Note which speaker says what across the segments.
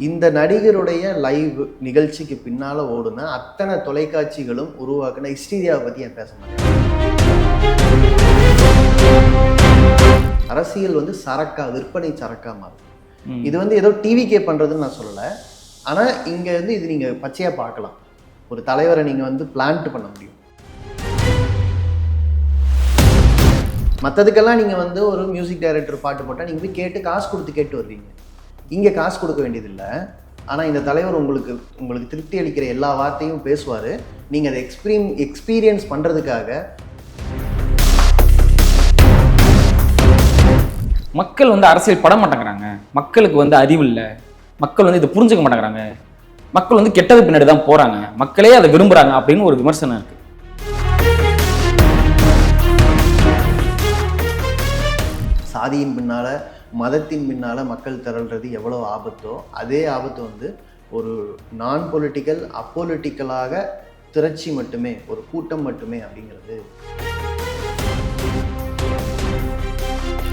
Speaker 1: இந்த நடிகருடைய லைவ் நிகழ்ச்சிக்கு பின்னால ஓடுன அத்தனை தொலைக்காட்சிகளும் உருவாக்குன ஹிஸ்டீரியாவை பத்தி ஏன் பேச மாட்டேன்? அரசியல் வந்து சரக்கா, விற்பனை சரக்கா மாறும். இது வந்து ஏதோ டிவிக்கே பண்றதுன்னு நான் சொல்லலை. ஆனா இங்க வந்து இது நீங்க பச்சையா பார்க்கலாம். ஒரு தலைவரை நீங்க வந்து பிளான்ட் பண்ண முடியும். மற்றதுக்கெல்லாம் நீங்கள் வந்து ஒரு மியூசிக் டைரக்டர் பாட்டு போட்டால் நீங்கள் போய் கேட்டு காசு கொடுத்து கேட்டு வருவீங்க. இங்கே காசு கொடுக்க வேண்டியதில்லை. ஆனால் இந்த தலைவர் உங்களுக்கு திருப்தி அளிக்கிற எல்லா வார்த்தையும் பேசுவார். நீங்கள் அதை எக்ஸ்பீரியன்ஸ் பண்ணுறதுக்காக
Speaker 2: மக்கள் வந்து அரசியல் பட மாட்டேங்கிறாங்க. மக்களுக்கு வந்து அறிவு இல்லை. மக்கள் வந்து இதை புரிஞ்சுக்க மாட்டேங்கிறாங்க. மக்கள் வந்து கெட்டது பின்னாடி தான் போகிறாங்க. மக்களே அதை விரும்புகிறாங்க அப்படின்னு ஒரு விமர்சனம் இருக்குது.
Speaker 1: சாதியின் பின்னால், மதத்தின் பின்னால் மக்கள் திரள்றது எவ்வளோ ஆபத்தோ அதே ஆபத்து வந்து ஒரு நான் பொலிட்டிக்கல், அப்பொலிட்டிக்கலாக திரட்சி மட்டுமே, ஒரு கூட்டம் மட்டுமே அப்படிங்கிறது.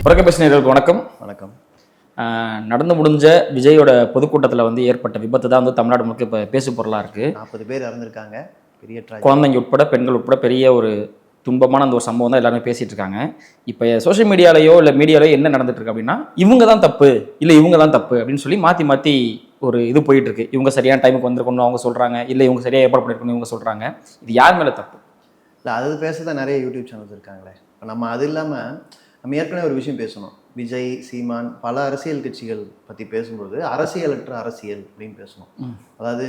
Speaker 2: பிரகபேஷனர்களுக்கு வணக்கம்.
Speaker 1: வணக்கம்.
Speaker 2: நடந்து முடிஞ்ச விஜயோட பொதுக்கூட்டத்தில் வந்து ஏற்பட்ட விபத்து தான் வந்து தமிழ்நாடு முழுக்க இப்போ பேசு பொருளாக இருக்குது.
Speaker 1: 40 பேர் இறந்துருக்காங்க. பெரிய
Speaker 2: குழந்தைங்க உட்பட, பெண்கள் உட்பட பெரிய ஒரு துன்பமான அந்த ஒரு சம்பவம் தான் எல்லாருமே பேசிகிட்டு இருக்காங்க. இப்போ சோஷியல் மீடியாலையோ இல்லை மீடியாலையோ என்ன நடந்துட்டு இருக்கு அப்படின்னா, இவங்க தான் தப்பு, இல்லை இவங்க தான் தப்பு அப்படின்னு சொல்லி மாற்றி ஒரு இது போயிட்டு இருக்கு. இவங்க சரியான டைமுக்கு வந்திருக்கணும் அவங்க சொல்கிறாங்க, இல்லை இவங்க சரியாக ஏற்பாடு பண்ணியிருக்கணும் இவங்க சொல்கிறாங்க. இது யார் மேலே தப்பு?
Speaker 1: இல்லை, அது பேசதான் நிறைய யூடியூப் சேனல்ஸ் இருக்காங்களே. இப்போ நம்ம அது இல்லாமல் நம்ம ஏற்கனவே ஒரு விஷயம் பேசணும். விஜய், சீமான், பல அரசியல் கட்சிகள் பற்றி பேசும்போது அரசியலற்ற அரசியல் அப்படின்னு பேசணும். அதாவது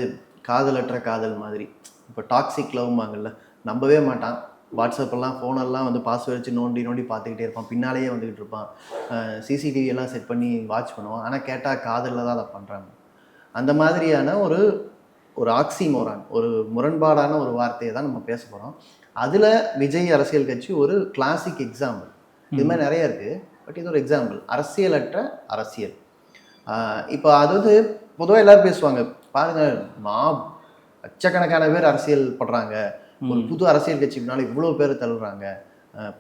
Speaker 1: காதலற்ற காதல் மாதிரி. இப்போ டாக்ஸிக் லவ்மாங்கல்ல, நம்பவே மாட்டான். வாட்ஸ்அப்பெல்லாம் ஃபோனெல்லாம் வந்து பாஸ்வேர்ட் வச்சு நோண்டி பார்த்துக்கிட்டே இருப்பான். பின்னாலேயே வந்துக்கிட்டு இருப்பான். சிசிடிவி எல்லாம் செட் பண்ணி வாட்ச் பண்ணுவான். ஆனால் கேட்டால் காதலில் தான் அதை பண்ணுறாங்க. அந்த மாதிரியான ஒரு ஆக்சிமோரான், ஒரு முரண்பாடான ஒரு வார்த்தையை தான் நம்ம பேச போகிறோம். அதில் விஜய் அரசியல் கட்சி ஒரு கிளாசிக் எக்ஸாம்பிள். இது மாதிரி நிறைய இருக்குது, பட் இது ஒரு எக்ஸாம்பிள். அரசியலற்ற அரசியல். இப்போ அது வந்து பொதுவாக எல்லோரும் பேசுவாங்க, பாருங்கள் லட்சக்கணக்கான பேர் அரசியல் படுறாங்க, ஒரு புது அரசியல் கட்சிக்குனால இவ்வளோ பேர் தள்ளுறாங்க.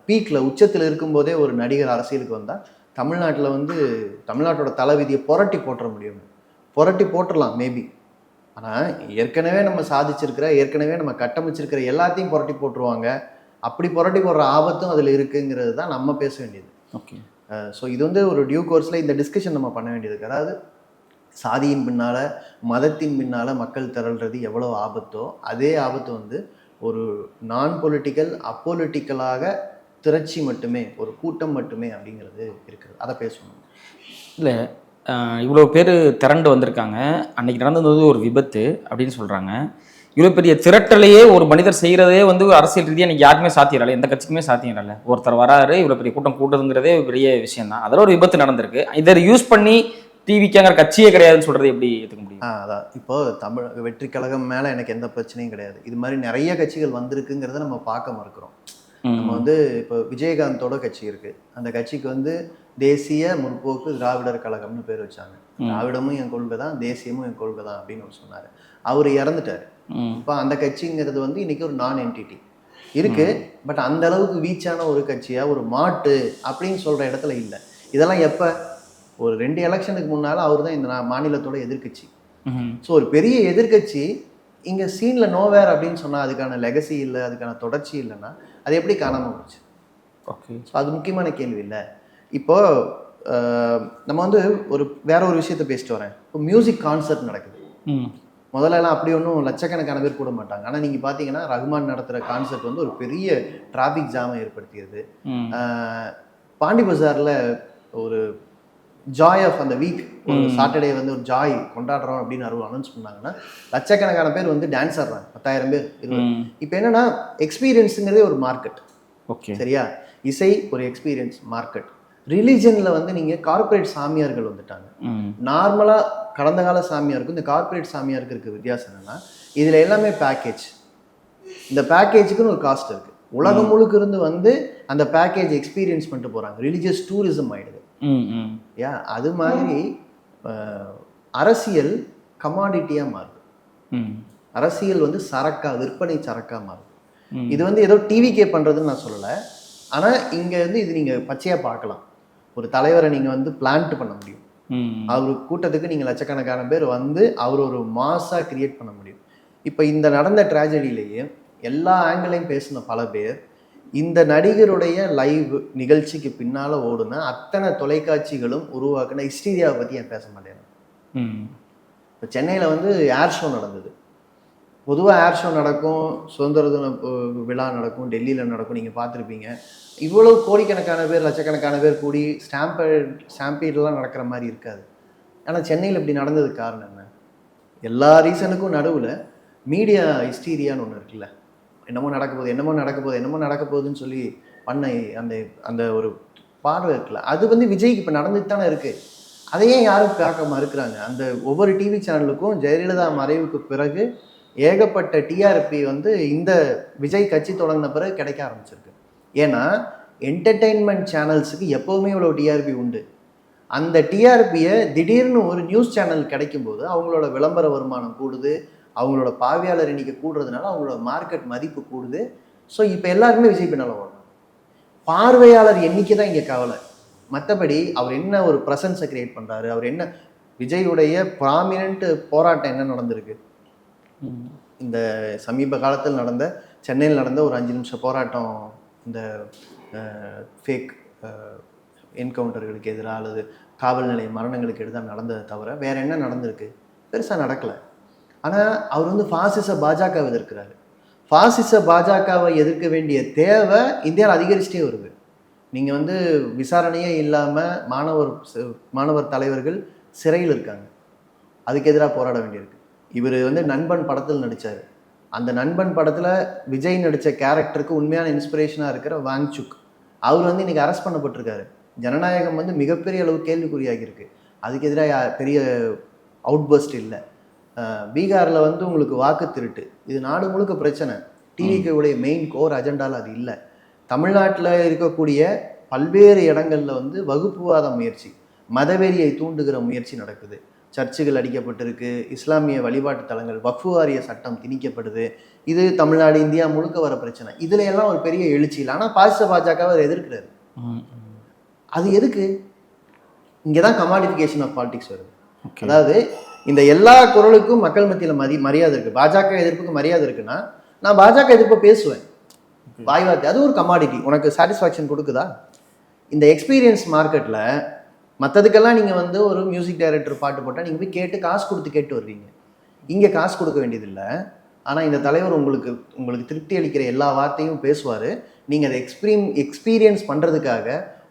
Speaker 1: பீக்கில் உச்சத்தில் இருக்கும்போதே ஒரு நடிகர் அரசியலுக்கு வந்தால் தமிழ்நாட்டில் வந்து தமிழ்நாட்டோட தலைவிதியை புரட்டி போட்டுற முடியும். புரட்டி போட்டுடலாம் மேபி. ஆனால் ஏற்கனவே நம்ம சாதிச்சிருக்கிற, ஏற்கனவே நம்ம கட்டமைச்சிருக்கிற எல்லாத்தையும் புரட்டி போட்டுருவாங்க. அப்படி புரட்டி போடுற ஆபத்தும் அதில் இருக்குங்கிறது தான் நம்ம பேச வேண்டியது.
Speaker 2: ஓகே.
Speaker 1: ஸோ இது வந்து ஒரு டியூ கோர்ஸில் இந்த டிஸ்கஷன் நம்ம பண்ண வேண்டியது. அதாவது சாதியின் பின்னால், மதத்தின் பின்னால் மக்கள் திரள்றது எவ்வளோ ஆபத்தோ அதே ஆபத்து வந்து ஒரு நான் பொலிட்டிக்கல், அப்பொலிட்டிக்கலாக திரட்சி மட்டுமே, ஒரு கூட்டம் மட்டுமே அப்படிங்கிறது இருக்குது. அதை பேசணும்.
Speaker 2: இல்லை, இவ்வளோ பேர் திரண்டு வந்திருக்காங்க. அன்றைக்கி நடந்தது ஒரு விபத்து அப்படின்னு சொல்கிறாங்க. இவ்வளோ பெரிய திரட்டலையே ஒரு மனிதர் செய்கிறதே வந்து அரசியல் ரீதியாக இன்றைக்கி யாருக்குமே சாத்தியரால, எந்த கட்சிக்குமே சாத்தியரால. ஒருத்தர் வராரு, இவ்வளோ பெரிய கூட்டம் கூட்டுறதுங்கிறதே பெரிய விஷயம் தான். அதில் ஒரு விபத்து நடந்திருக்கு. இதை யூஸ் பண்ணி டிவிக்காங்கிற கட்சியே கிடையாதுன்னு சொல்கிறது எப்படி ஏற்றுக்க முடியும்?
Speaker 1: அதான் இப்போ தமிழ் வெற்றி கழகம் மேலே எனக்கு எந்த பிரச்சனையும் கிடையாது. இது மாதிரி நிறைய கட்சிகள் வந்திருக்குங்கிறத நம்ம பார்க்க மறுக்கிறோம். நம்ம வந்து இப்போ விஜயகாந்தோட கட்சி இருக்குது. அந்த கட்சிக்கு வந்து தேசிய முற்போக்கு திராவிடர் கழகம்னு பேர் வச்சாங்க. திராவிடமும் என் கொள்கை தான், தேசியமும் என் கொள்கை தான் அப்படின்னு சொன்னார். அவர் இறந்துட்டார். இப்போ அந்த கட்சிங்கிறது வந்து இன்னைக்கு ஒரு நான் என்டிட்டி இருக்கு. பட் அந்த அளவுக்கு வீச்சான ஒரு கட்சியா, ஒரு மாட்டு அப்படின்னு சொல்ற இடத்துல இல்லை. இதெல்லாம் எப்போ? ஒரு 2 எலெக்ஷனுக்கு முன்னால் அவர் தான் இந்த மாநிலத்தோட எதிர்கட்சி. ஸோ ஒரு பெரிய எதிர்கட்சி இங்கே சீனில் நோவேர் அப்படின்னு சொன்னால் அதுக்கான லெகசி இல்லை, அதுக்கான தொடர்ச்சி இல்லைன்னா அது எப்படி காணாமல் போச்சு?
Speaker 2: ஓகே.
Speaker 1: ஸோ அது முக்கியமான கேள்வி இல்லை. இப்போ நம்ம வந்து வேற ஒரு விஷயத்த பேசிட்டு வரேன். இப்போ மியூசிக் கான்சர்ட் நடக்குது. முதல்லலாம் அப்படி ஒன்றும் லட்சக்கணக்கான பேர் கூட மாட்டாங்க. ஆனால் நீங்கள் பார்த்தீங்கன்னா ரஹ்மான் நடத்துகிற கான்சர்ட் வந்து ஒரு பெரிய டிராஃபிக் ஜாமை ஏற்படுத்தியது. பாண்டி பஜாரில் ஒரு ஜாய் ஆஃப் அந்த வீக், ஒரு சாட்டர்டே வந்து ஒரு ஜாய் கொண்டாடுறோம் அப்படின்னு அனௌன்ஸ் பண்ணாங்கன்னா லட்சக்கணக்கான பேர் வந்து டான்ஸ் ஆடுறாங்க. 10,000 பேர். இப்போ என்னன்னா எக்ஸ்பீரியன்ஸுங்கிறதே ஒரு மார்க்கெட்.
Speaker 2: ஓகே,
Speaker 1: சரியா? இசை ஒரு எக்ஸ்பீரியன்ஸ் மார்க்கெட். ரிலீஜனில் வந்து நீங்கள் கார்பரேட் சாமியார்கள் வந்துட்டாங்க. நார்மலாக கடந்த கால சாமியாருக்கும் இந்த கார்பரேட் சாமியாருக்கு இருக்க வித்தியாசம் என்னன்னா, இதில் எல்லாமே பேக்கேஜ். இந்த பேக்கேஜுக்குன்னு ஒரு காஸ்ட் இருக்குது. உலகம் முழுக்க இருந்து வந்து அந்த பேக்கேஜ் எக்ஸ்பீரியன்ஸ் பண்ணிட்டு போகிறாங்க. ரிலீஜியஸ் டூரிசம் ஆகிடுது. அது மாதிரி அரசியல் கமாடிட்டியாக மாறுது. அரசியல் வந்து சரக்கா, விற்பனை சரக்கா மாறுது. இது வந்து ஏதோ டிவிக்கே பண்ணுறதுன்னு நான் சொல்லலை. ஆனால் இங்கே வந்து இது நீங்கள் பச்சையாக பார்க்கலாம். ஒரு தலைவரை நீங்கள் வந்து பிளான்ட் பண்ண முடியும். அவர் கூட்டத்துக்கு நீங்கள் லட்சக்கணக்கான பேர் வந்து அவர் ஒரு மாஸாக கிரியேட் பண்ண முடியும். இப்போ இந்த நடந்த ட்ராஜடியிலேயே எல்லா ஆங்கிளையும் பேசின பல பேர் இந்த நடிகருடைய லைவ் நிகழ்ச்சிக்கு பின்னால் ஓடுன அத்தனை தொலைக்காட்சிகளும் உருவாக்குன ஹிஸ்டீரியாவை பற்றி ஏன் பேச மாட்டேன்? இப்போ சென்னையில் வந்து ஏர் ஷோ நடந்தது. பொதுவாக ஏர் ஷோ நடக்கும், சுதந்திர தின விழா நடக்கும், டெல்லியில் நடக்கும், நீங்கள் பார்த்துருப்பீங்க. இவ்வளோ கோடிக்கணக்கான பேர் லட்சக்கணக்கான பேர் கூடி ஸ்டாம்பீடெலாம் நடக்கிற மாதிரி இருக்காது. ஆனால் சென்னையில் இப்படி நடந்ததுக்கு காரணம் என்ன? எல்லா ரீசனுக்கும் நடுவில் மீடியா ஹிஸ்டீரியான்னு ஒன்று இருக்குல்ல, என்னமோ நடக்க போகுது என்னமோ நடக்க போகுது என்னமோ நடக்க போகுதுன்னு சொல்லி பண்ண அந்த அந்த ஒரு பார்வை இருக்குல்ல, அது வந்து விஜய்க்கு இப்போ நடந்துட்டு தானே இருக்குது. அதையே யாரும் பார்க்க மறுக்கிறாங்க. அந்த ஒவ்வொரு டிவி சேனலுக்கும் ஜெயலலிதா மறைவுக்கு பிறகு ஏகப்பட்ட டிஆர்பி வந்து இந்த விஜய் கட்சி தொடங்கின பிறகு கிடைக்க ஆரம்பிச்சிருக்கு. ஏன்னா என்டர்டெயின்மெண்ட் சேனல்ஸுக்கு எப்போவுமே இவ்வளோ டிஆர்பி உண்டு. அந்த டிஆர்பியை திடீர்னு ஒரு நியூஸ் சேனல் கிடைக்கும்போது அவங்களோட விளம்பர வருமானம் கூடுது, அவங்களோட பார்வையாளர் எண்ணிக்கை கூடுறதுனால அவங்களோட மார்க்கெட் மதிப்பு கூடுது. ஸோ இப்போ எல்லாருமே விஜய் பின்னால் ஓடணும். பார்வையாளர் எண்ணிக்கை தான் இங்கே கவலை. மற்றபடி அவர் என்ன ஒரு ப்ரெசன்ஸை கிரியேட் பண்ணுறாரு, அவர் என்ன விஜயுடைய ப்ராமினன்ட் போராட்டம் என்ன நடந்திருக்கு. இந்த சமீப காலத்தில் நடந்த சென்னையில் நடந்த ஒரு 5 நிமிஷ போராட்டம், இந்த ஃபேக் என்கவுண்டர்களுக்கு எதிராக அல்லது காவல் நிலைய மரணங்களுக்கு எதிராக நடந்ததை தவிர வேற என்ன நடந்திருக்கு? பெருசாக நடக்கலை. ஆனால் அவர் வந்து பாசிச பாஜகவை எதிர்க்கிறாரு. பாசிச பாஜகவை எதிர்க்க வேண்டிய தேவை இந்தியாவில் அதிகரிச்சுட்டே வருது. நீங்கள் வந்து விசாரணையே இல்லாமல் மாணவர் தலைவர்கள் சிறையில் இருக்காங்க, அதுக்கு எதிராக போராட வேண்டியிருக்கு. இவர் வந்து நண்பன் படத்தில் நடித்தார். அந்த நண்பன் படத்தில் விஜய் நடித்த கேரக்டருக்கு உண்மையான இன்ஸ்பிரேஷனாக இருக்கிற வாங்சுக் அவர் வந்து இன்றைக்கி அரெஸ்ட் பண்ணப்பட்டிருக்காரு. ஜனநாயகம் வந்து மிகப்பெரிய அளவு கேள்விக்குறியாகிருக்கு. அதுக்கு எதிராக பெரிய அவுட்பர்ஸ்ட் இல்லை. பீகாரில் வந்து உங்களுக்கு வாக்கு திருட்டு, இது நாடு முழுக்க பிரச்சனை. டிவிக்குடைய மெயின் கோர் அஜெண்டாவில் அது இல்லை. தமிழ்நாட்டில் இருக்கக்கூடிய பல்வேறு இடங்களில் வந்து வகுப்புவாத முயற்சி, மதவெறியை தூண்டுகிற முயற்சி நடக்குது. சர்ச்சுகள் அடிக்கப்பட்டிருக்கு, இஸ்லாமிய வழிபாட்டு தலங்கள், வக்ஃபு வாரிய சட்டம் திணிக்கப்படுது. இது தமிழ்நாடு இந்தியா முழுக்க வர பிரச்சனை. இதுல எல்லாம் ஒரு பெரிய எழுச்சி இல்லை. ஆனால் பாசிச பாஜக அவர் எதிர்க்கிறாரு. அது எதுக்கு? இங்கே தான் கமாடிஃபிகேஷன் ஆஃப் பாலிடிக்ஸ் வருது. அதாவது இந்த எல்லா குரலுக்கும் மக்கள் மத்தியில் மரியாதை இருக்குது. பாஜக எதிர்ப்புக்கு மரியாதை இருக்குன்னா நான் பாஜக எதிர்ப்பை பேசுவேன், வாய்வார்த்தை. அது ஒரு கமாடிட்டி. உனக்கு சாட்டிஸ்ஃபேக்ஷன் கொடுக்குதா? இந்த எக்ஸ்பீரியன்ஸ் மார்க்கெட்டில் மற்றதுக்கெல்லாம் நீங்கள் வந்து ஒரு மியூசிக் டைரக்டர் பாட்டு போட்டால் நீங்கள் போய் கேட்டு காசு கொடுத்து கேட்டு வருவீங்க. இங்கே காசு கொடுக்க வேண்டியதில்லை. ஆனால் இந்த தலைவர் உங்களுக்கு திருப்தி அளிக்கிற எல்லா வார்த்தையும் பேசுவார். நீங்கள் அதை எக்ஸ்பீரியன்ஸ் பண்ணுறதுக்காக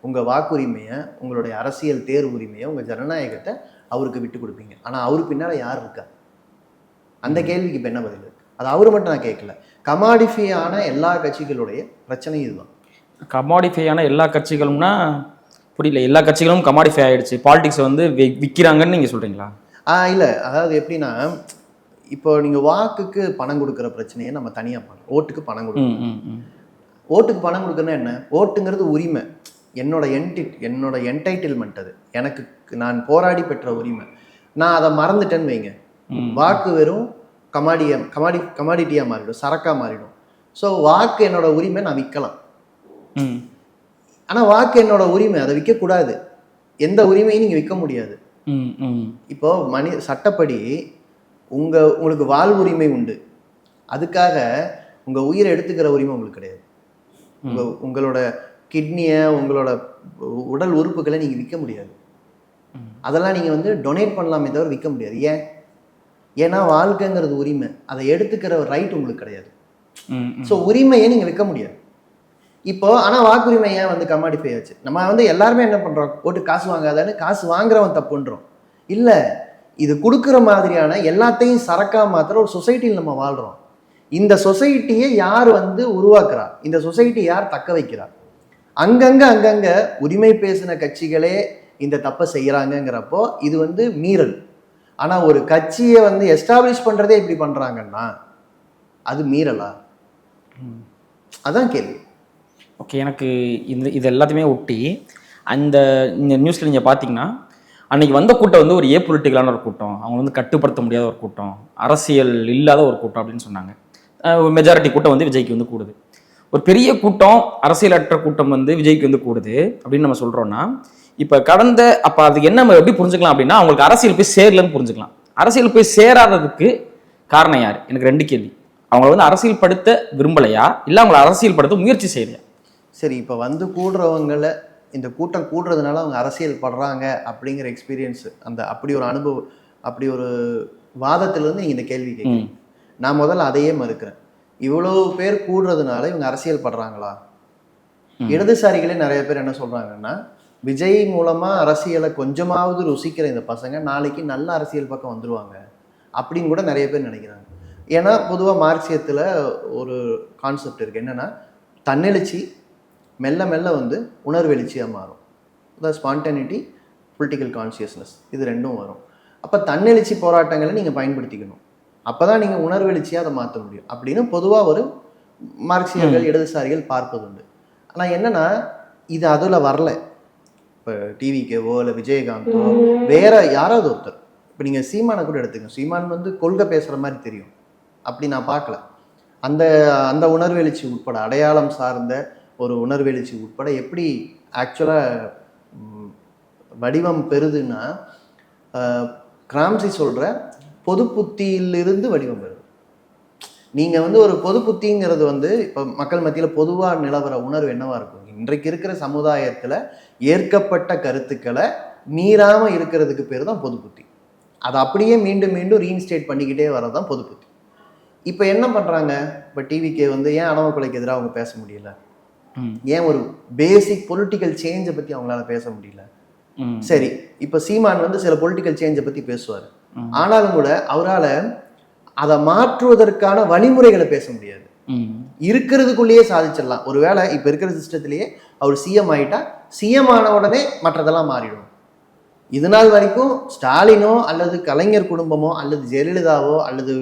Speaker 1: உங்கள் வாக்குரிமையை, உங்களுடைய அரசியல் தேர்வு உரிமையை, உங்கள் ஜனநாயகத்தை அவருக்கு விட்டு கொடுப்பீங்க. ஆனால் அவரு பின்னால் யார் இருக்கா? அந்த கேள்விக்கு இப்போ என்ன பதில்? அது அவர் மட்டும் நான் கேட்கல. கமாடிஃபையான எல்லா கட்சிகளுடைய பிரச்சனையும் இதுதான்.
Speaker 2: கமாடிஃபையான எல்லா கட்சிகளும்னா புரியல. எல்லா கட்சிகளும் கமாடிஃபை ஆகிடுச்சு, பாலிடிக்ஸ் வந்து விற்கிறாங்கன்னு நீங்கள் சொல்கிறீங்களா?
Speaker 1: இல்லை, அதாவது எப்படின்னா, இப்போ நீங்கள் வாக்குக்கு பணம் கொடுக்குற பிரச்சனையை நம்ம தனியாக பண்ணலாம். ஓட்டுக்கு பணம் கொடுக்கணும். ஓட்டுக்கு பணம் கொடுக்குறதுனா என்ன? ஓட்டுங்கிறது உரிமை, என்னோட என்டைட்டில்மெண்ட். அது எனக்கு, நான் போராடி பெற்ற உரிமை. நான் அதை மறந்துட்டேன்னு வைங்க, வாக்கு வெறும் கமாடிட்டியாக மாறிடும், சரக்காக மாறிடும். ஸோ வாக்கு என்னோட உரிமை, நான் விற்கலாம். ஆனால் வாக்கு என்னோட உரிமை, அதை விற்கக்கூடாது. எந்த உரிமையும் நீங்கள் விற்க முடியாது. இப்போ சட்டப்படி உங்களுக்கு வாழ்வுரிமை உண்டு. அதுக்காக உங்கள் உயிரை எடுத்துக்கிற உரிமை உங்களுக்கு கிடையாது. உங்களோட கிட்னியை, உங்களோட உடல் உறுப்புகளை நீங்கள் விற்க முடியாது. அதெல்லாம் நீங்கள் வந்து டொனேட் பண்ணலாமே தவிர விற்க முடியாது. ஏன்னா வாழ்க்கைங்கிறது உரிமை, அதை எடுத்துக்கிற ரைட் உங்களுக்கு கிடையாது. ஸோ உரிமையை நீங்கள் விற்க முடியாது. இப்போ ஆனால் வாக்குரிமை ஏன் வந்து கமாடிஃபை ஆச்சு? நம்ம வந்து எல்லாருமே என்ன பண்ணுறோம், ஓட்டு காசு வாங்காதான்னு காசு வாங்குறவன் தப்புன்றோம். இல்லை, இது கொடுக்குற மாதிரியான எல்லாத்தையும் சரக்கா மாத்திர ஒரு சொசைட்டியில் நம்ம வாழ்கிறோம். இந்த சொசைட்டியை யார் வந்து உருவாக்குறா? இந்த சொசைட்டி யார் தக்க வைக்கிறா? அங்கங்கே உரிமை பேசின கட்சிகளே இந்த தப்பை செய்கிறாங்கங்கிறப்போ இது வந்து மீறல். ஆனால் ஒரு கட்சியை வந்து எஸ்டாப்ளிஷ் பண்ணுறதே இப்படி பண்ணுறாங்கன்னா அது மீறலா? அதான் கேள்வி.
Speaker 2: ஓகே, எனக்கு இது எல்லாத்தையுமே ஒட்டி இந்த நியூஸில் நீங்கள் பார்த்தீங்கன்னா, அன்றைக்கி வந்த கூட்டம் வந்து ஒரு ஏபொலிட்டிக்கலான ஒரு கூட்டம், அவங்க வந்து கட்டுப்படுத்த முடியாத ஒரு கூட்டம், அரசியல் இல்லாத ஒரு கூட்டம் அப்படின்னு சொன்னாங்க. மெஜாரிட்டி கூட்டம் வந்து விஜய்க்கு வந்து கூடுது. ஒரு பெரிய கூட்டம், அரசியலற்ற கூட்டம் வந்து விஜய்க்கு வந்து கூடுது அப்படின்னு நம்ம சொல்கிறோன்னா, இப்போ அப்போ அதுக்கு என்ன நம்ம எப்படி புரிஞ்சுக்கலாம் அப்படின்னா, அவங்களுக்கு அரசியல் போய் சேரலன்னு புரிஞ்சுக்கலாம். அரசியல் போய் சேராததுக்கு காரணம் யார்? எனக்கு 2 கேள்வி. அவங்கள வந்து அரசியல் படுத்த விரும்பலையா, இல்லை அவங்கள அரசியல் படுத்த முயற்சி செய்யலையா?
Speaker 1: சரி, இப்போ வந்து கூடுறவங்களை இந்த கூட்டம் கூடுறதுனால அவங்க அரசியல் படுறாங்க அப்படிங்கிற எக்ஸ்பீரியன்ஸ், அப்படி ஒரு அனுபவம், அப்படி ஒரு வாதத்திலிருந்து நீங்கள் இந்த கேள்வி கேட்குறீங்க. நான் முதல்ல அதையே மறுக்கிறேன். இவ்வளோ பேர் கூடுறதுனால இவங்க அரசியல் படுறாங்களா? இடதுசாரிகளே நிறைய பேர் என்ன சொல்கிறாங்கன்னா, விஜய் மூலமாக அரசியலை கொஞ்சமாவது ருசிக்கிற இந்த பசங்க நாளைக்கு நல்ல அரசியல் பக்கம் வந்துடுவாங்க அப்படின்னு கூட நிறைய பேர் நினைக்கிறாங்க. ஏன்னா பொதுவாக மார்க்சியத்தில் ஒரு கான்செப்ட் இருக்குது, என்னென்னா தன்னெழுச்சி மெல்ல மெல்ல வந்து உணர்வெழுச்சியாக மாறும். அதாவது ஸ்பான்டனிட்டி, பொலிட்டிக்கல் கான்சியஸ்னஸ், இது ரெண்டும் வரும். அப்போ தன்னெழுச்சி போராட்டங்களை நீங்கள் பயன்படுத்திக்கணும், அப்போ தான் நீங்கள் உணர்வெழுச்சியாக அதை மாற்ற முடியும் அப்படின்னு பொதுவாக ஒரு மார்க்சியர்கள் இடதுசாரிகள் பார்ப்பது உண்டு. ஆனால் என்னென்னா இது அதில் வரல. இப்போ டிவிக்கேவோ இல்லை விஜயகாந்தோ வேற யாராவது ஒருத்தர், இப்போ நீங்கள் சீமானை கூட எடுத்துக்கங்க. சீமான் வந்து கொள்கை பேசுகிற மாதிரி தெரியும், அப்படி நான் பார்க்கல. அந்த அந்த உணர்வெழுச்சி உட்பட, அடையாளம் சார்ந்த ஒரு உணர்வெழுச்சி உட்பட எப்படி ஆக்சுவலாக வடிவம் பெறுதுன்னா, கிராம்சி சொல்கிற பொது புத்தியிலிருந்து வடிவம் பெறுது. நீங்கள் வந்து ஒரு பொது புத்திங்கிறது வந்து இப்போ மக்கள் மத்தியில் பொதுவாக நிலவர உணர்வு என்னவா இருக்கும்? இன்றைக்கு இருக்கிற சமுதாயத்தில் ஏற்கப்பட்ட கருத்துக்களை மீறாமல் இருக்கிறதுக்கு பேர் தான் பொது புத்தி. அதை அப்படியே மீண்டும் மீண்டும் ரீஇன்ஸ்டேட் பண்ணிக்கிட்டே வரதான் பொது புத்தி. இப்போ என்ன பண்ணுறாங்க? இப்போ டிவிக்கே வந்து ஏன் அணவ கொலைக்கு எதிராக அவங்க பேச முடியல? ஏன் ஒரு பேசிக் பொலிட்டிக்கல் சேஞ்சை பற்றி அவங்களால பேச முடியல? சரி, இப்போ சீமான் வந்து சில பொலிட்டிக்கல் சேஞ்சை பற்றி பேசுவார், ஆனாலும் கூட அவரால் அதை மாற்றுவதற்கான வழிமுறைகளை பேச முடியாது. இருக்கிறதுக்குள்ளேயே சாதிச்சிடலாம். ஒருவேளை இப்போ இருக்கிற சிஸ்டத்திலேயே அவர் சிஎம் ஆகிட்டா, சிஎம் ஆன உடனே மற்றதெல்லாம் மாறிடும். இது நாள் வரைக்கும் ஸ்டாலினோ அல்லது கலைஞர் குடும்பமோ அல்லது ஜெயலலிதாவோ அல்லது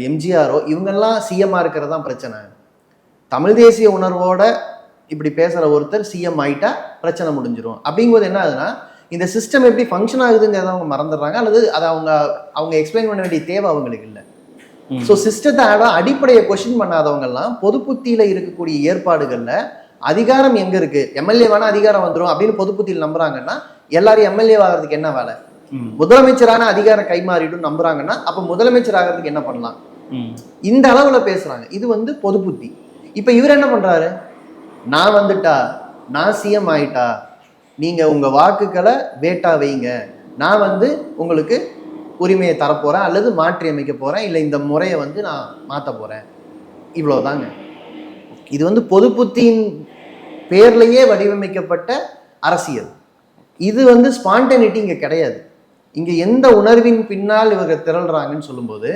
Speaker 1: எம்ஜிஆரோ இவங்கெல்லாம் சிஎம்மாக இருக்கிறது தான் பிரச்சனை. தமிழ் தேசிய உணர்வோட இப்படி பேசுகிற ஒருத்தர் சிஎம் ஆகிட்டா பிரச்சனை முடிஞ்சிடும். அப்படிங்கும்போது என்ன ஆகுதுன்னா, இந்த சிஸ்டம் எப்படி ஃபங்க்ஷன் ஆகுதுங்கிறத அவங்க மறந்துடுறாங்க, அல்லது அதை அவங்க எக்ஸ்பிளைன் பண்ண வேண்டிய தேவை அவங்களுக்கு இல்லை. ஸோ சிஸ்டத்தை அடிப்படையை கொஸ்டின் பண்ணாதவங்கெல்லாம் பொது புத்தியில் இருக்கக்கூடிய ஏற்பாடுகளில் அதிகாரம் எங்கே இருக்குது, எம்எல்ஏ வேணா அதிகாரம் வந்துடும் அப்படின்னு பொது புத்தியில் நம்புறாங்கன்னா, எல்லாரும் எம்எல்ஏ ஆகிறதுக்கு என்ன வேலை? முதலமைச்சரான அதிகாரம் கைமாறிடும் நம்புறாங்கன்னா, அப்போ முதலமைச்சர் ஆகிறதுக்கு என்ன பண்ணலாம்? இந்த அளவுல பேசுறாங்க. இது வந்து பொது புத்தி. இப்போ இவர் என்ன பண்றாரு? நான் வந்துட்டா, நான் சிஎம் ஆயிட்டா, நீங்க உங்க வாக்குகளை வேட்டா வைங்க, நான் வந்து உங்களுக்கு உரிமையை தரப்போறேன் அல்லது மாற்றி அமைக்க போறேன், இல்லை இந்த முறையை வந்து நான் மாற்ற போறேன், இவ்வளவுதாங்க. இது வந்து பொது புத்தியின் பேர்லயே வடிவமைக்கப்பட்ட அரசியல். இது வந்து ஸ்பான்டனிட்டி இங்க கிடையாது. இங்க எந்த உணர்வின் பின்னால் இவங்க திரள்றாங்கன்னு சொல்லும்போது,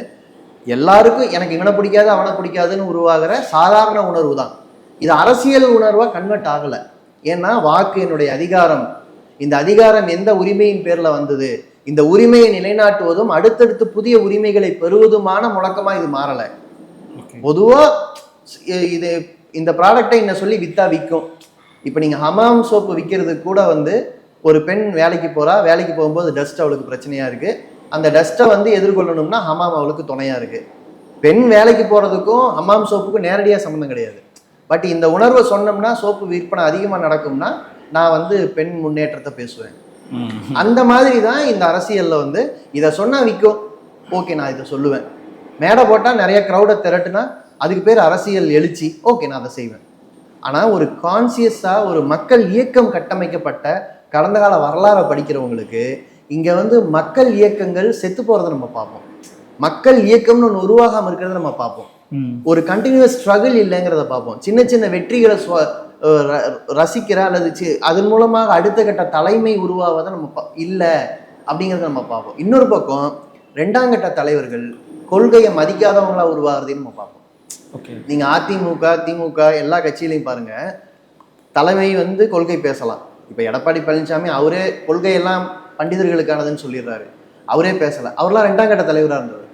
Speaker 1: எல்லாருக்கும் எனக்கு இவனை பிடிக்காது அவனை பிடிக்காதுன்னு உருவாகிற சாதாரண உணர்வு தான். இது அரசியல் உணர்வாக கன்வெர்ட் ஆகலை. ஏன்னா வாக்கு என்னுடைய அதிகாரம், இந்த அதிகாரம் எந்த உரிமையின் பேரில் வந்தது, இந்த உரிமையை நிலைநாட்டுவதும் அடுத்தடுத்து புதிய உரிமைகளை பெறுவதுமான முழக்கமாக இது மாறலை. பொதுவாக இது இந்த ப்ராடக்டை என்ன சொல்லி விற்றா விற்கும். இப்போ நீங்கள் ஹமாம் சோப்பு விற்கிறதுக்கு கூட வந்து ஒரு பெண் வேலைக்கு போகிறா, வேலைக்கு போகும்போது டஸ்ட் அவளுக்கு பிரச்சனையாக இருக்குது, அந்த டஸ்ட்டை வந்து எதிர்கொள்ளணும்னா ஹமாம் அவளுக்கு துணையாக இருக்குது. பெண் வேலைக்கு போகிறதுக்கும் ஹமாம் சோப்புக்கும் நேரடியாக சம்மந்தம் கிடையாது. பட் இந்த உணர்வை சொன்னோம்னா சோப்பு விற்பனை அதிகமாக நடக்கும்னா நான் வந்து பெண் முன்னேற்றத்தை பேசுவேன். அந்த மாதிரி தான் இந்த அரசியலில் வந்து இதை சொன்னால் விற்கும், ஓகே நான் இதை சொல்லுவேன். மேடை போட்டால் நிறைய க்ரௌடை திரட்டுனா அதுக்கு பேர் அரசியல் எழுச்சி, ஓகே நான் அதை செய்வேன். ஆனால் ஒரு கான்சியஸாக ஒரு மக்கள் இயக்கம் கட்டமைக்கப்பட்ட கடந்த கால வரலாறை படிக்கிறவங்களுக்கு இங்கே வந்து மக்கள் இயக்கங்கள் செத்து போகிறத நம்ம பார்ப்போம், மக்கள் இயக்கம்னு ஒன்று உருவாகாமல் இருக்கிறத நம்ம பார்ப்போம், ஒரு கண்டினியூஸ் ஸ்ட்ரகிள் இல்லைங்கிறத பார்ப்போம், சின்ன சின்ன வெற்றிகளை ரசிக்கிற அல்லது அதன் மூலமாக அடுத்த கட்ட தலைமை உருவாவதை நம்ம இல்லை அப்படிங்கிறத நம்ம பார்ப்போம். இன்னொரு பக்கம் ரெண்டாம் கட்ட தலைவர்கள் கொள்கையை மதிக்காதவங்களா உருவாகிறதையும் நம்ம பார்ப்போம். நீங்க அதிமுக திமுக எல்லா கட்சியிலையும் பாருங்க, தலைமை வந்து கொள்கை பேசலாம். இப்ப எடப்பாடி பழனிசாமி அவரே கொள்கையெல்லாம் பண்டிதர்களுக்கானதுன்னு சொல்லிடுறாரு, அவரே பேசல, அவர்லாம் ரெண்டாம் கட்ட தலைவராக இருந்தவர்.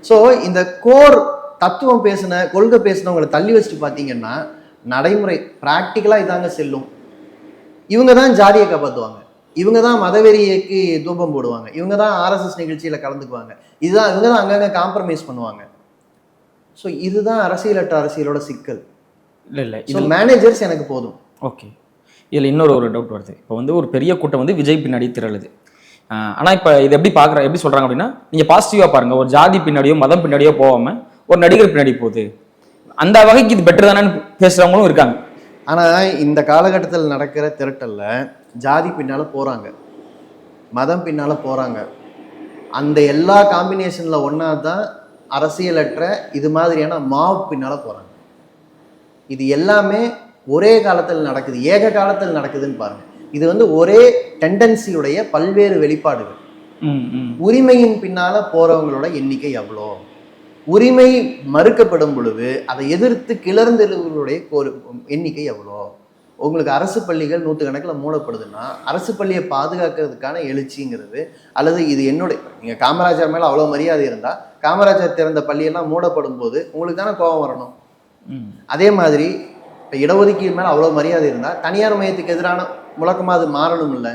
Speaker 1: ஸோ இந்த கோர் தத்துவம் பேசின கொள்கை பேசினவங்களை தள்ளி வச்சுட்டு பார்த்தீங்கன்னா நடைமுறை ப்ராக்டிக்கலாக இதாங்க செல்லும். இவங்க தான் ஜாதியை காப்பாற்றுவாங்க, இவங்க தான் மதவெறியைக்கு தூபம் போடுவாங்க, இவங்க தான் ஆர்எஸ்எஸ் நிகழ்ச்சியில் கலந்துக்குவாங்க, இதுதான் இவங்க தான் அங்கங்கே காம்ப்ரமைஸ் பண்ணுவாங்க. ஸோ இதுதான் அரசியலற்ற அரசியலோட சிக்கல்.
Speaker 2: இல்லை இல்லை,
Speaker 1: இது மேனேஜர்ஸ் எனக்கு போதும்.
Speaker 2: ஓகே, இதில் இன்னொரு டவுட் வருது. இப்போ வந்து ஒரு பெரிய கூட்டம் வந்து விஜய் பின்னாடி திரளுது. ஆனால் இப்போ இது எப்படி சொல்கிறாங்க அப்படின்னா, நீங்கள் பாசிட்டிவாக பாருங்கள், ஒரு ஜாதி பின்னாடியோ மதம் பின்னாடியோ போகாமல் ஒரு நடிகர் பின்னாடி போகுது, அந்த வகைக்கு இது பெட்டர் தானேன்னு பேசுகிறவங்களும் இருக்காங்க.
Speaker 1: ஆனால் இந்த காலகட்டத்தில் நடக்கிற திரட்டல்ல ஜாதி பின்னால் போகிறாங்க, மதம் பின்னால் போகிறாங்க. அந்த எல்லா காம்பினேஷனில் ஒன்றா தான் அரசியலற்ற இது மாதிரியான மாப் பின்னால் போகிறாங்க. இது எல்லாமே ஒரே காலத்தில் நடக்குது, ஏக காலத்தில் நடக்குதுன்னு பாருங்க. இது வந்து ஒரே டெண்டன்சியுடைய பல்வேறு வெளிப்பாடுகள். உரிமையின் பின்னால போறவங்களோட எண்ணிக்கை எவ்வளோ, உரிமை மறுக்கப்படும் பொழுது அதை எதிர்த்து கிளர்ந்தெழுவர்களுடைய எண்ணிக்கை எவ்வளோ. உங்களுக்கு அரசு பள்ளிகள் நூற்றுக்கணக்கில் மூடப்படுதுன்னா அரசு பள்ளியை பாதுகாக்கிறதுக்கான எழுச்சிங்கிறது, அல்லது இது என்னுடைய, நீங்கள் காமராஜர் மேலே அவ்வளோ மரியாதை இருந்தால் காமராஜர் திறந்த பள்ளியெல்லாம் மூடப்படும் போது உங்களுக்கு தானே கோபம் வரணும். அதே மாதிரி இப்போ இடஒதுக்கீடு மேலே அவ்வளோ மரியாதை இருந்தால் தனியார் மையத்துக்கு எதிரான முழக்கமாக அது மாறணும் இல்லை,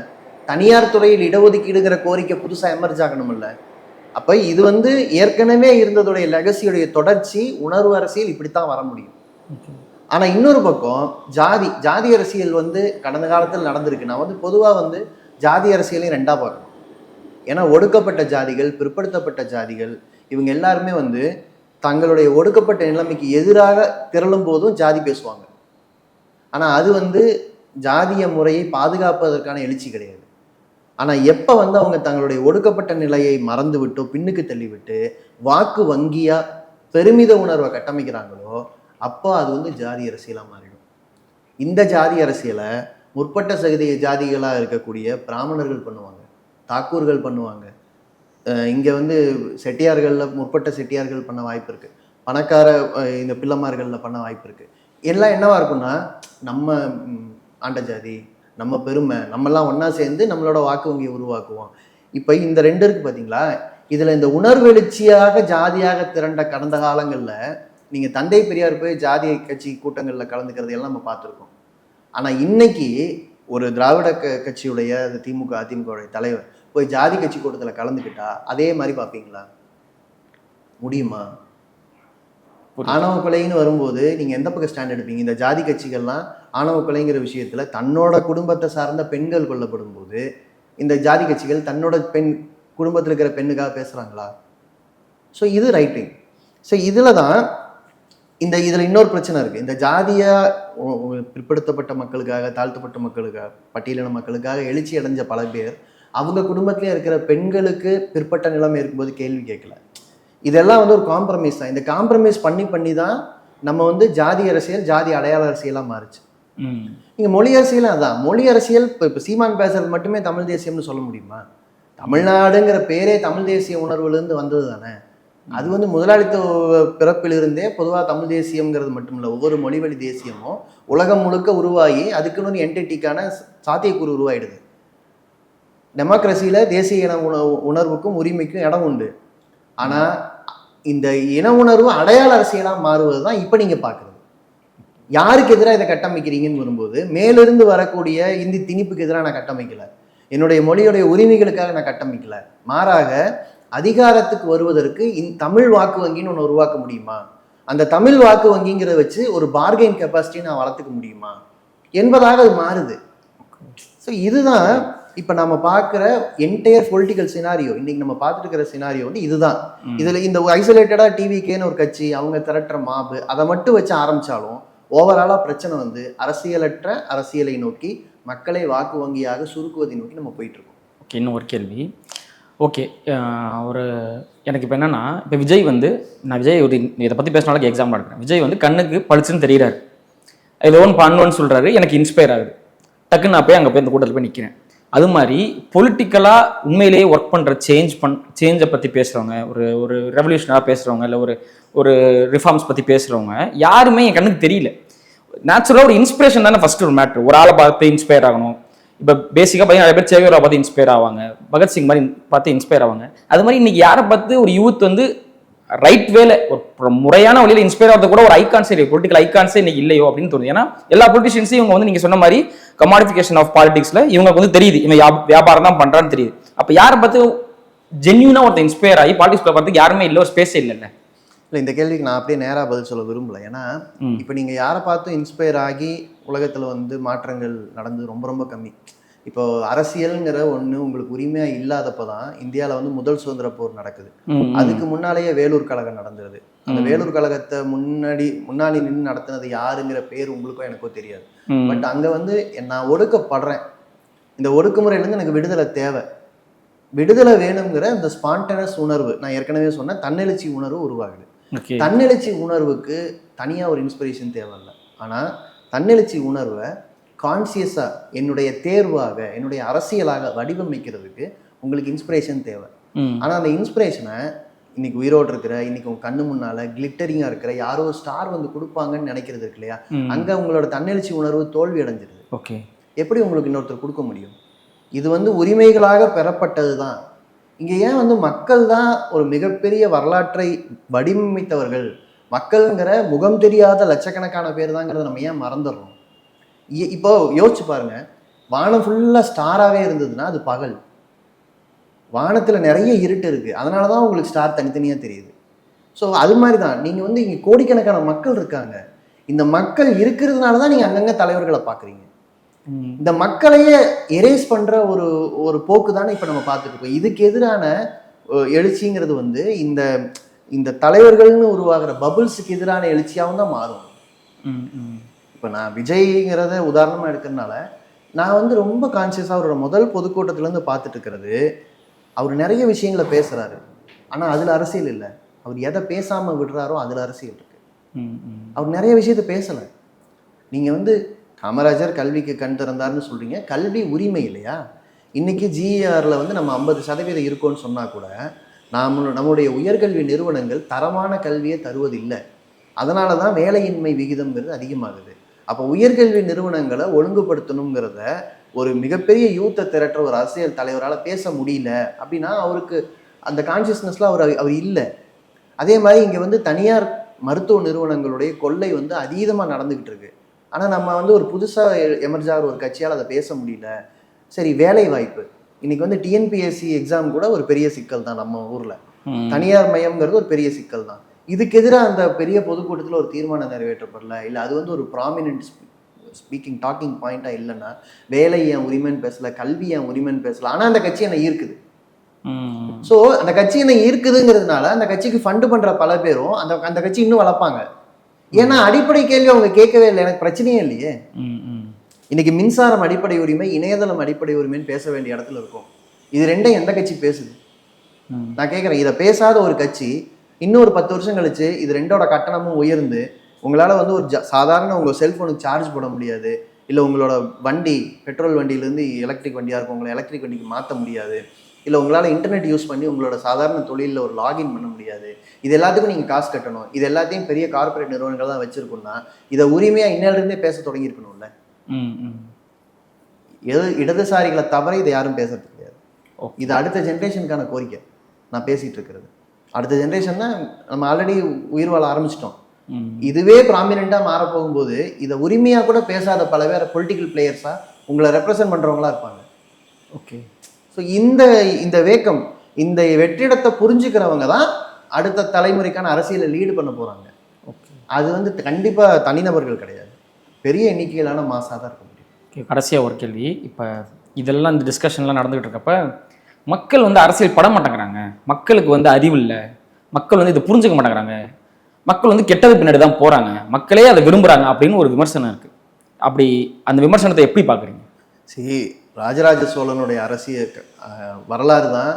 Speaker 1: தனியார் துறையில் இடஒதுக்கீடுங்கிற கோரிக்கை புதுசாக எமர்ஜ் ஆகணும் இல்லை. அப்போ இது வந்து ஏற்கனவே இருந்ததுடைய லெகசியுடைய தொடர்ச்சி, உணர்வு அரசியல் இப்படித்தான் வர முடியும். ஆனால் இன்னொரு பக்கம் ஜாதி அரசியல் வந்து கடந்த காலத்தில் நடந்திருக்கு. நான் வந்து பொதுவாக வந்து ஜாதி அரசியலையும் ரெண்டாக பார்க்கணும். ஏன்னா ஒடுக்கப்பட்ட ஜாதிகள், பிற்படுத்தப்பட்ட ஜாதிகள், இவங்க எல்லாருமே வந்து தங்களுடைய ஒடுக்கப்பட்ட நிலைமைக்கு எதிராக திரளும் போதும் ஜாதி பேசுவாங்க. ஆனால் அது வந்து ஜாதிய முறையை பாதுகாப்பதற்கான எழுச்சி கிடையாது. ஆனால் எப்போ வந்து அவங்க தங்களுடைய ஒடுக்கப்பட்ட நிலையை மறந்து விட்டோ பின்னுக்கு தள்ளிவிட்டு வாக்கு வங்கியா பெருமித உணர்வை கட்டமைக்கிறாங்களோ அப்போ அது வந்து ஜாதி அரசியலாக மாறிடும். இந்த ஜாதி அரசியலை முற்பட்ட சகதிய ஜாதிகளாக இருக்கக்கூடிய பிராமணர்கள் பண்ணுவாங்க, தாக்கூர்கள் பண்ணுவாங்க, இங்கே வந்து செட்டியார்களில் முற்பட்ட செட்டியார்கள் பண்ண வாய்ப்பு இருக்குது, பணக்கார இந்த பிள்ளைமார்களில் பண்ண வாய்ப்பு இருக்குது. எல்லாம் என்னவா இருக்குன்னா, நம்ம ஆண்ட ஜாதி, நம்ம பெருமை, நம்மெல்லாம் ஒன்றா சேர்ந்து நம்மளோட வாக்கு வங்கியை உருவாக்குவோம். இப்போ இந்த ரெண்டு இருக்குது பார்த்தீங்களா, இதில் இந்த உணர்வெழுச்சியாக ஜாதியாக திரண்ட கடந்த காலங்களில் நீங்கள் தந்தை பெரியார் போய் ஜாதி கட்சி கூட்டங்களில் கலந்துக்கிறது எல்லாம் நம்ம பார்த்துருக்கோம். ஆனால் இன்னைக்கு ஒரு திராவிட கட்சியுடைய திமுக அதிமுகவுடைய தலைவர் போய் ஜாதி கட்சி கூட்டத்தில் கலந்துக்கிட்டா அதே மாதிரி பார்ப்பீங்களா? முடியுமா? ஆணவ கொலைன்னு வரும்போது நீங்கள் எந்த பக்கம் ஸ்டாண்ட் எடுப்பீங்க? இந்த ஜாதி கட்சிகள்லாம் ஆணவ கொலைங்கிற விஷயத்தில் தன்னோட குடும்பத்தை சார்ந்த பெண்கள் கொல்லப்படும் போது இந்த ஜாதி கட்சிகள் தன்னோட குடும்பத்தில் இருக்கிற பெண்ணுக்காக பேசுகிறாங்களா? ஸோ இது ரைட்டிங். ஸோ இதில் தான் இதில் இன்னொரு பிரச்சனை இருக்குது. இந்த ஜாதியாக பிற்படுத்தப்பட்ட மக்களுக்காக, தாழ்த்தப்பட்ட மக்களுக்காக, பட்டியலின மக்களுக்காக எழுச்சி அடைஞ்ச பல பேர் அவங்க குடும்பத்திலே இருக்கிற பெண்களுக்கு பிற்பட்ட நிலைமை இருக்கும்போது கேள்வி கேட்கல. இதெல்லாம் வந்து ஒரு காம்ப்ரமைஸ் தான். இந்த காம்ப்ரமைஸ் பண்ணி தான் நம்ம வந்து ஜாதி அரசியல், ஜாதி அடையாள அரசியலாக மாறுச்சு. இங்கே மொழி அரசியலும் அதான். மொழி அரசியல் இப்போ சீமான் பேசுறது மட்டுமே தமிழ் தேசியம்னு சொல்ல முடியுமா? தமிழ்நாடுங்கிற பேரே தமிழ் தேசிய உணர்வுலேருந்து வந்தது தானே. அது வந்து முதலாளித்துவ பிறப்பிலிருந்தே பொதுவாக தமிழ் தேசியம்ங்கிறது மட்டும் இல்லை, ஒவ்வொரு மொழி வழி தேசியமும் உலகம் முழுக்க உருவாகி அதுக்குன்னு ஒரு என்டிட்டிக்கான சாத்தியக்கூறு உருவாயிடுது. டெமோக்ரஸியில் தேசிய இன உணர்வுக்கும் உரிமைக்கும் இடம் உண்டு. ஆனால் இந்த இன உணர்வு அடையாள அரசியலாக மாறுவது தான் இப்போ நீங்கள் பார்க்குறது. யாருக்கு எதிராக இதை கட்டமைக்கிறீங்கன்னு வரும்போது, மேலிருந்து வரக்கூடிய இந்தி திணிப்புக்கு எதிராக நான் கட்டமைக்கலை, என்னுடைய மொழியுடைய உரிமைகளுக்காக நான் கட்டமைக்கலை, மாறாக அதிகாரத்துக்கு வருவதற்கு தமிழ் வாக்கு வங்கின்னு ஒன்று உருவாக்க முடியுமா, அந்த தமிழ் வாக்கு வங்கிங்கிறத வச்சு ஒரு பார்கெயின் கெப்பாசிட்டி நான் வளர்த்துக்க முடியுமா என்பதாக அது மாறுது. ஸோ இதுதான் இப்போ நம்ம பார்க்குற என்டையர் பொலிட்டிக்கல் சினாரியோ. இன்னைக்கு நம்ம பார்த்துட்டு இருக்கிற சினாரியோ வந்து இதுதான். இதில் இந்த ஐசோலேட்டடாக டிவிகேன்னு ஒரு கட்சி, அவங்க திரட்டுற மாபு, அதை மட்டும் வச்சு ஆரம்பித்தாலும் ஓவராலாக பிரச்சனை வந்து அரசியலற்ற அரசியலை நோக்கி மக்களை வாக்கு வங்கியாக சுருக்குவதை நோக்கி நம்ம போயிட்டுருக்கோம்.
Speaker 2: ஓகே, இன்னும் ஒரு கேள்வி. ஓகே, ஒரு எனக்கு இப்போ என்னென்னா, இப்போ விஜய் வந்து, நான் விஜய் ஒரு இதை பற்றி பேசினாலும் எக்ஸாம்பிள் எடுக்கிறேன். விஜய் வந்து கண்ணுக்கு பளிச்சுன்னு தெரிகிறாரு, ஏதோ ஒன்று பண்ணுவோன்னு சொல்கிறாரு, எனக்கு இன்ஸ்பயர் ஆகுது, டக்குன்னு நான் போய் அங்கே போய் இந்த கூட்டத்தில் போய் நிற்கிறேன். அது மாதிரி பொலிட்டிக்கலாக உண்மையிலேயே ஒர்க் பண்ணுற சேஞ்சை பற்றி பேசுகிறவங்க, ஒரு ரெவல்யூஷனாக பேசுகிறவங்க, இல்லை ஒரு ரிஃபார்ம்ஸ் பற்றி பேசுகிறவங்க யாருமே என் கண்ணுக்கு தெரியல. நேச்சுரலாக ஒரு இன்ஸ்பிரேஷன் தானே ஃபஸ்ட்டு ஒரு மேட்ரு. ஒரு ஆளை பார்த்து இன்ஸ்பயர் ஆகணும். இப்போ பேசிக்காக பார்த்தீங்கன்னா நிறைய பேர் சேவியரை பார்த்து இன்ஸ்பயர் ஆவாங்க, பகத்சிங் மாதிரி பார்த்து இன்ஸ்பயர் ஆவாங்க. அது மாதிரி இன்னைக்கு யாரை பார்த்து ஒரு யூத் வந்து ரைட் வேல ஒரு முறையான வழியில் இன்ஸ்பயர் ஆகிறது கூட ஒரு ஐகான்ஸே இல்லை, பொலிட்டிக்கல் ஐகான்ஸே இன்னைக்கு இல்லையோ அப்படின்னு தோணுது. ஏன்னா எல்லா பொலிட்டிஷியன்ஸையும் இவங்க வந்து நீங்கள் சொன்ன மாதிரி கமாடிஃபிகேஷன் ஆஃப் பாலிடிக்ஸில் இவங்களுக்கு வந்து தெரியுது, இவன் வியாபாரம் தான் பண்ணுறான்னு தெரியுது. அப்போ யாரை பார்த்து ஜென்யூனாக ஒருத்தர் இன்ஸ்பயர் ஆகி பாலிடிக்ஸ்ல பார்த்து யாருமே இல்லை, ஒரு ஸ்பேஸே இல்லைல்ல.
Speaker 1: இல்லை, இந்த கேள்விக்கு நான் அப்படியே நேராக பதில் சொல்ல விரும்பல. ஏன்னா இப்போ நீங்கள் யாரை பார்த்தும் இன்ஸ்பயர் ஆகி உலகத்தில் வந்து மாற்றங்கள் நடந்து ரொம்ப ரொம்ப கம்மி. இப்போ அரசியல்ங்கிற ஒன்று உங்களுக்கு உரிமையாக இல்லாதப்போ தான் இந்தியாவில் வந்து முதல் சுதந்திர போர் நடக்குது. அதுக்கு முன்னாலேயே வேலூர் கழகம் நடந்தது. அந்த வேலூர் கழகத்தை முன்னாடி நின்று நடத்தினது யாருங்கிற பேர் உங்களுக்கும் எனக்கோ தெரியாது. பட் அங்கே வந்து நான் ஒடுக்கப்படுறேன், இந்த ஒடுக்குமுறையிலேருந்து எனக்கு விடுதலை தேவை, விடுதலை வேணுங்கிற இந்த ஸ்பான்டனஸ் உணர்வு, நான் ஏற்கனவே சொன்னேன், தன்னெழுச்சி உணர்வு உருவாகுது. தன்னெழுச்சி உணர்வுக்கு தனியாக ஒரு இன்ஸ்பிரேஷன் தேவையில்லை. ஆனால் தன்னெழுச்சி உணர்வை கான்சியஸாக என்னுடைய தேர்வாக, என்னுடைய அரசியலாக வடிவமைக்கிறதுக்கு உங்களுக்கு இன்ஸ்பிரேஷன் தேவை. ஆனால் அந்த இன்ஸ்பிரேஷனை இன்னைக்கு உயிரோடு இருக்கிற, இன்னைக்கு உங்க கண்ணு முன்னால கிளிட்டரிங்காக இருக்கிற யாரோ ஸ்டார் வந்து கொடுப்பாங்கன்னு நினைக்கிறது இருக்கு இல்லையா, அங்கே உங்களோட தன்னெழுச்சி உணர்வு தோல்வி அடைஞ்சிருது.
Speaker 2: ஓகே,
Speaker 1: எப்படி உங்களுக்கு இன்னொருத்தர் கொடுக்க முடியும்? இது வந்து உரிமைகளாக பெறப்பட்டது தான். இங்கே ஏன் வந்து மக்கள் தான் ஒரு மிகப்பெரிய வரலாற்றை வடிவமைத்தவர்கள், மக்கள்ங்கிற முகம் தெரியாத லட்சக்கணக்கான பேர் தாங்கிறத நம்ம ஏன் மறந்துடுறோம்? இப்போ யோசிச்சு பாருங்க, வானம் ஃபுல்லாக ஸ்டாராகவே இருந்ததுன்னா அது பகல். வானத்தில் நிறைய இருட்டு இருக்குது, அதனால தான் உங்களுக்கு ஸ்டார் தனித்தனியாக தெரியுது. ஸோ அது மாதிரி தான் நீங்கள் வந்து இங்கே கோடிக்கணக்கான மக்கள் இருக்காங்க. இந்த மக்கள் இருக்கிறதுனால தான் நீங்கள் அங்கங்கே தலைவர்களை பார்க்குறீங்க. இந்த மக்களையே எரேஸ் பண்ணுற ஒரு போக்கு தானே இப்போ நம்ம பார்த்துட்டு இருக்கோம். இதுக்கு எதிரான எழுச்சிங்கிறது வந்து இந்த தலைவர்கள்னு உருவாகிற பபுள்ஸுக்கு எதிரான எழுச்சியாகவும் தான் மாறும். இப்போ நான் விஜய்ங்கிறத உதாரணமாக எடுக்கிறதுனால நான் வந்து ரொம்ப கான்சியஸாக அவரோட முதல் பொதுக்கூட்டத்திலேருந்து பார்த்துட்டு இருக்கிறது, அவர் நிறைய விஷயங்களை பேசுகிறாரு, ஆனால் அதில் அரசியல் இல்லை. அவர் எதை பேசாமல் விடுறாரோ அதில் அரசியல் இருக்குது. அவர் நிறைய விஷயத்த பேசலை. நீங்கள் வந்து காமராஜர் கல்விக்கு கண் திறந்தார்னு சொல்கிறீங்க, கல்வி உரிமை இல்லையா? இன்றைக்கி ஜிஆரில் வந்து நம்ம 50% இருக்கோன்னு சொன்னால் கூட நம்முடைய உயர்கல்வி நிறுவனங்கள் தரமான கல்வியை தருவதில்லை. அதனால தான் வேலையின்மை விகிதம்ங்கிறது அதிகமாகுது. அப்போ உயர்கல்வி நிறுவனங்களை ஒழுங்குபடுத்தணுங்கிறத ஒரு மிகப்பெரிய யூத்தை திரட்டுற ஒரு அரசியல் தலைவரால் பேச முடியல அப்படின்னா அவருக்கு அந்த கான்சியஸ்னஸ்லாம் அவர் இல்லை. அதே மாதிரி இங்கே வந்து தனியார் மருத்துவ நிறுவனங்களுடைய கொள்ளை வந்து அதீதமாக நடந்துக்கிட்டு இருக்கு. ஆனால் நம்ம வந்து ஒரு புதுசாக எமர்ஜார் ஒரு கட்சியால் அதை பேச முடியல. சரி, வேலை வாய்ப்பு இன்னைக்கு வந்து டிஎன்பிஎஸ்சி எக்ஸாம் கூட ஒரு பெரிய சிக்கல் தான் நம்ம ஊரில். தனியார் மயம்ங்கிறது ஒரு பெரிய சிக்கல் தான். இதுக்கு எதிராக அந்த பெரிய பொதுக்கூட்டத்தில் ஒரு தீர்மானம் நிறைவேற்றப்படல, இல்லை அது வந்து ஒரு ப்ராமினென்ட் டாக்கிங் பாயிண்டாக இல்லைன்னா வேலை ஏன் உரிமைன்னு பேசல, கல்வி ஏன் உரிமைன்னு பேசல, ஆனால் அந்த கட்சி என்னை ஈர்க்குது. ஸோ அந்த கட்சி என்னை ஈர்க்குதுங்கிறதுனால அந்த கட்சிக்கு ஃபண்டு பண்ணுற பல பேரும் அந்த கட்சி இன்னும் வளர்ப்பாங்க. ஏன்னா அடிப்படை கேள்வி அவங்க கேட்கவே இல்லை, எனக்கு பிரச்சனையே இல்லையே. இன்னைக்கு மின்சாரம் அடிப்படை உரிமை, இணையதளம் அடிப்படை உரிமைன்னு பேச வேண்டிய இடத்துல இருக்கும். இது ரெண்டையும் எந்த கட்சி பேசுது? நான் கேட்குறேன், இதை பேசாத ஒரு கட்சி இன்னொரு 10 வருஷம் கழிச்சு இது ரெண்டோட கட்டணமும் உயர்ந்து உங்களால் வந்து ஒரு சாதாரண உங்கள் செல்ஃபோனுக்கு சார்ஜ் போட முடியாது, இல்லை உங்களோட வண்டி பெட்ரோல் வண்டியிலேருந்து எலக்ட்ரிக் வண்டியாக இருக்கும் உங்களை எலக்ட்ரிக் வண்டிக்கு மாற்ற முடியாது, இல்லை உங்களால் இன்டர்நெட் யூஸ் பண்ணி உங்களோட சாதாரண தொழிலில் ஒரு லாகின் பண்ண முடியாது, இது எல்லாத்துக்கும் நீங்கள் காசு கட்டணும், இது எல்லாத்தையும் பெரிய கார்பரேட் நிறுவனங்கள் தான் வச்சுருக்கோம்னா இதை உரிமையாக இன்னிலிருந்தே பேச தொடங்கியிருக்கணும்ல. இடதுசாரிகளை தவிர இதை யாரும் பேசுறது கிடையாது. இது அடுத்த ஜென்ரேஷனுக்கான கோரிக்கை நான் பேசிகிட்டு இருக்கிறது. அடுத்த ஜென்ரேஷன் தான் நம்ம ஆல்ரெடி உயிர் வாழ ஆரம்பிச்சிட்டோம். இதுவே ப்ராமினெண்ட்டாக மாறப்போகும்போது இதை உரிமையாக கூட பேசாத பல பேர் பொலிட்டிக்கல் பிளேயர்ஸாக உங்களை ரெப்ரசன்ட் பண்ணுறவங்களா இருப்பாங்க. ஓகே, ஸோ இந்த வேக்கம், இந்த வெற்றிடத்தை புரிஞ்சுக்கிறவங்க தான் அடுத்த தலைமுறைக்கான அரசியலை லீடு பண்ண போகிறாங்க. ஓகே, அது வந்து கண்டிப்பாக தனிநபர்கள் கிடையாது, பெரிய எண்ணிக்கையிலான மாசாக தான் இருக்க முடியும்.
Speaker 2: ஓகே, கடைசியாக ஒரு கேள்வி. இப்போ இதெல்லாம் இந்த டிஸ்கஷன்லாம் நடந்துகிட்டு இருக்கப்ப மக்கள் வந்து அரசியல் பட மாட்டேங்கிறாங்க, மக்களுக்கு வந்து அறிவு இல்லை, மக்கள் வந்து இதை புரிஞ்சுக்க மாட்டேங்கிறாங்க, மக்கள் வந்து கெட்டது பின்னாடி தான் போகிறாங்க, மக்களே அதை விரும்புகிறாங்க அப்படின்னு ஒரு விமர்சனம் இருக்குது. அப்படி அந்த விமர்சனத்தை எப்படி பார்க்குறீங்க?
Speaker 1: சரி, ராஜராஜ சோழனுடைய அரசியல் வரலாறு தான்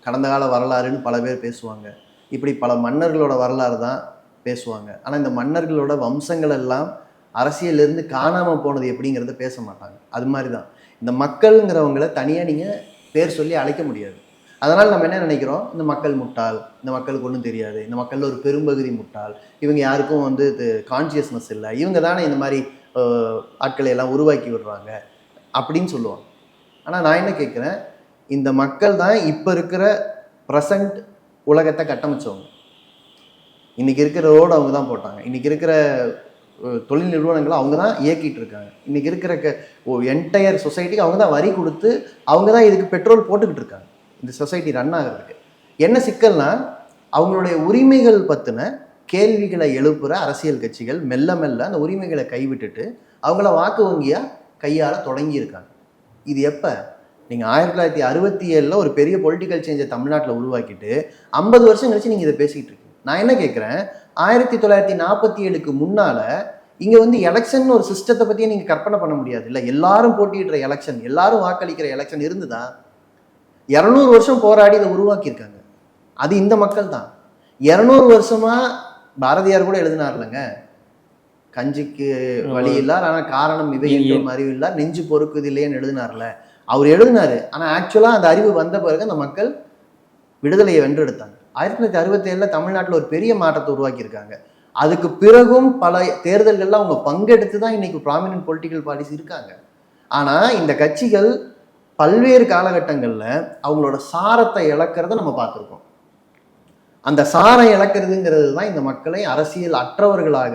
Speaker 1: கடந்த கால வரலாறுன்னு பல பேர் பேசுவாங்க. இப்படி பல மன்னர்களோட வரலாறு தான் பேசுவாங்க. ஆனால் இந்த மன்னர்களோட வம்சங்கள் எல்லாம் அரசியலிருந்து காணாமல் போனது எப்படிங்கிறத பேச மாட்டாங்க. அது மாதிரி தான் இந்த மக்களுங்கிறவங்கள தனியாக நீங்கள் பேர் சொல்லி அழைக்க முடியாது. அதனால் நம்ம என்ன நினைக்கிறோம், இந்த மக்கள் முட்டாள், இந்த மக்களுக்கு ஒன்றும் தெரியாது, இந்த மக்களில் ஒரு பெரும்பகுதி முட்டாள், இவங்க யாருக்கும் வந்து கான்சியஸ்னஸ் இல்லை, இவங்க தானே இந்த மாதிரி ஆட்களை எல்லாம் உருவாக்கி விடுறாங்க அப்படின்னு சொல்லுவாங்க. ஆனால் நான் என்ன கேட்குறேன், இந்த மக்கள் தான் இப்போ இருக்கிற ப்ரெசண்ட் உலகத்தை கட்டமைச்சவங்க. இன்றைக்கி இருக்கிற ரோடு அவங்க தான் போட்டாங்க, இன்றைக்கி இருக்கிற தொழில் நிறுவனங்களை அவங்க தான் இயக்கிட்டு இருக்காங்க, இன்றைக்கி இருக்கிற என்டையர் சொசைட்டிக்கு அவங்க தான் வரி கொடுத்து அவங்க தான் இதுக்கு பெட்ரோல் போட்டுக்கிட்டு இருக்காங்க இந்த சொசைட்டி ரன் ஆகிறதுக்கு. என்ன சிக்கல்னா அவங்களுடைய உரிமைகள் பற்றின கேள்விகளை எழுப்புற அரசியல் கட்சிகள் மெல்ல மெல்ல அந்த உரிமைகளை கைவிட்டுட்டு அவங்கள வாக்கு வங்கியாக கையாள தொடங்கியிருக்காங்க. இது எப்போ? நீங்கள் 1967 ஒரு பெரிய பொலிட்டிக்கல் சேஞ்சை தமிழ்நாட்டில் உருவாக்கிட்டு 50 வருஷம் கழிச்சு நீங்கள் இதை பேசிக்கிட்டு இருக்கீங்க. நான் என்ன கேட்குறேன், 1947க்கு முன்னால் இங்கே வந்து எலெக்ஷன் ஒரு சிஸ்டத்தை பற்றியே நீங்கள் கற்பனை பண்ண முடியாது இல்லை. எல்லாரும் போட்டியிடுற எலெக்ஷன், எல்லாரும் வாக்களிக்கிற எலெக்ஷன் இருந்துதான். 200 வருஷம் போராடி இதை உருவாக்கியிருக்காங்க. அது இந்த மக்கள் தான். 200 வருஷமா பாரதியார் கூட எழுதினார்லங்க, கஞ்சிக்கு வழி இல்லார் ஆனால் காரணம் இவை என்றும் அறிவு இல்லார், நெஞ்சு பொறுக்குது இல்லையன்னு எழுதினார்ல. அவர் எழுதினாரு. ஆனால் ஆக்சுவலாக அந்த அறிவு வந்த பிறகு அந்த மக்கள் விடுதலையை வென்றெடுத்தாங்க. 1967 தமிழ்நாட்டில் ஒரு பெரிய மாற்றத்தை உருவாக்கியிருக்காங்க. அதுக்கு பிறகும் பல தேர்தல்கள்ல அவங்க பங்கெடுத்து தான் இன்னைக்கு ப்ராமினன்ட் பொலிட்டிக்கல் பார்ட்டிஸ் இருக்காங்க. ஆனால் இந்த கட்சிகள் பல்வேறு காலகட்டங்களில் அவங்களோட சாரத்தை இழக்கிறத நம்ம பார்த்துருக்கோம். அந்த சாரம் இழக்கிறதுங்கிறது தான் இந்த மக்களை அரசியல் அற்றவர்களாக,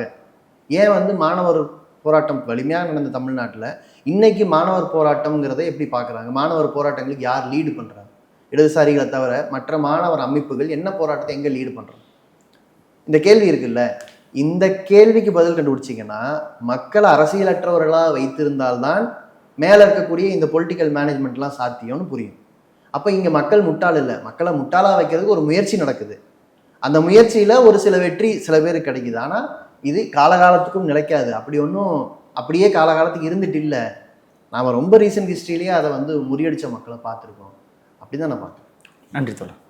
Speaker 1: ஏன் வந்து மாணவர் போராட்டம் வலிமையாக நடந்த தமிழ்நாட்டில் இன்னைக்கு மாணவர் போராட்டம்ங்கிறத எப்படி பார்க்குறாங்க? மாணவர் போராட்டங்களுக்கு யார் லீடு பண்ணுறாங்க? இடதுசாரிகளை தவிர மற்ற மாணவர் அமைப்புகள் என்ன போராட்டத்தை எங்கே லீடு பண்ணுறாங்க? இந்த கேள்வி இருக்குல்ல. இந்த கேள்விக்கு பதில் கண்டுபிடிச்சிங்கன்னா மக்களை அரசியலற்றவர்களாக வைத்திருந்தால்தான் மேலே இருக்கக்கூடிய இந்த பொலிட்டிக்கல் மேனேஜ்மெண்ட்லாம் சாத்தியம்னு புரியும். அப்போ இங்கே மக்கள் முட்டாள் இல்லை, மக்களை முட்டாளாக வைக்கிறதுக்கு ஒரு முயற்சி நடக்குது. அந்த முயற்சியில் ஒரு சில வெற்றி சில பேருக்கு கிடைக்குது. ஆனால் இது காலகாலத்துக்கும் நிலைக்காது. அப்படி ஒன்றும் அப்படியே காலகாலத்துக்கு இருந்துட்டு இல்லை. நாம் ரொம்ப ரீசன்ட் ஹிஸ்ட்ரியிலேயே அதை வந்து முறியடித்த மக்களை பார்த்துருக்கோம். அப்படி தான் நான் பார்க்குறேன்.
Speaker 2: நன்றி தோழர்.